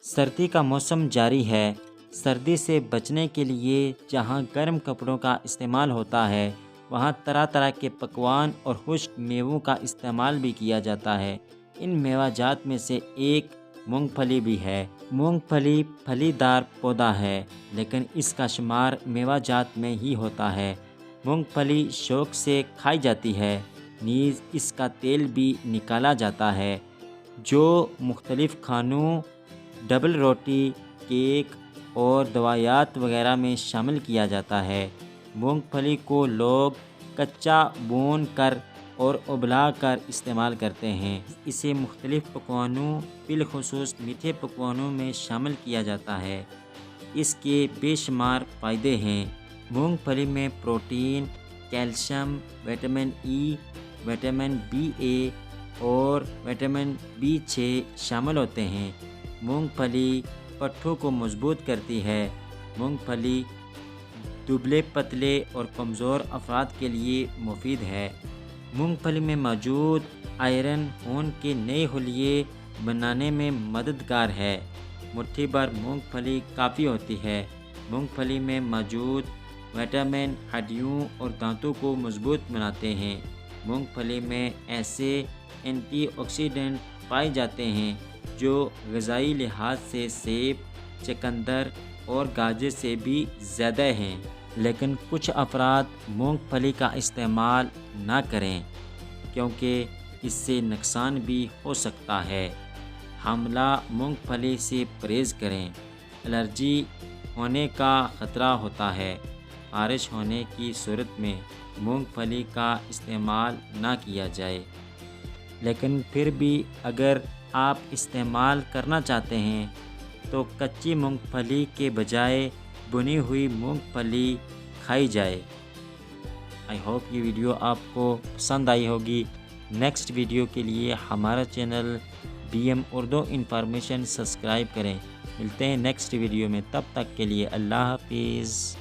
سردی کا موسم جاری ہے۔ سردی سے بچنے کے لیے جہاں گرم کپڑوں کا استعمال ہوتا ہے، وہاں طرح طرح کے پکوان اور خشک میووں کا استعمال بھی کیا جاتا ہے۔ ان میوہ جات میں سے ایک مونگ پھلی بھی ہے۔ مونگ پھلی پھلی دار پودا ہے، لیکن اس کا شمار میوہ جات میں ہی ہوتا ہے۔ مونگ پھلی شوق سے کھائی جاتی ہے، نیز اس کا تیل بھی نکالا جاتا ہے، جو مختلف کھانوں، ڈبل روٹی، کیک اور دوائیات وغیرہ میں شامل کیا جاتا ہے۔ مونگ پھلی کو لوگ کچا بھون کر اور ابلا کر استعمال کرتے ہیں۔ اسے مختلف پکوانوں، بالخصوص میٹھے پکوانوں میں شامل کیا جاتا ہے۔ اس کے بے شمار فائدے ہیں۔ مونگ پھلی میں protein, calcium, vitamin E, vitamin B1 اور وٹامن B6 شامل ہوتے ہیں۔ مونگ پھلی پٹھوں کو مضبوط کرتی ہے۔ مونگ پھلی دبلے پتلے اور کمزور افراد کے لیے مفید ہے۔ مونگ پھلی میں موجود آئرن خون کے نئے خلیے بنانے میں مددگار ہے۔ مٹھی بھر مونگ پھلی کافی ہوتی ہے۔ مونگ پھلی میں موجود وٹامن ہڈیوں اور دانتوں کو مضبوط بناتے ہیں۔ مونگ پھلی میں ایسے اینٹی آکسیڈنٹ پائے جاتے ہیں جو غذائی لحاظ سے سیب، چقندر اور گاجر سے بھی زیادہ ہیں، لیکن کچھ افراد مونگ پھلی کا استعمال نہ کریں کیونکہ اس سے نقصان بھی ہو سکتا ہے۔ حاملہ مونگ پھلی سے پرہیز کریں۔ الرجی ہونے کا خطرہ ہوتا ہے۔ خارش ہونے کی صورت میں مونگ پھلی کا استعمال نہ کیا جائے، لیکن پھر بھی اگر آپ استعمال کرنا چاہتے ہیں تو کچی مونگ پھلی کے بجائے بنی ہوئی مونگ پھلی کھائی جائے۔ آئی ہوپ یہ ویڈیو آپ کو پسند آئی ہوگی۔ نیکسٹ ویڈیو کے لیے ہمارا channel BM Urdu information subscribe کریں۔ ملتے ہیں نیکسٹ ویڈیو میں، تب تک کے لیے اللہ حافظ۔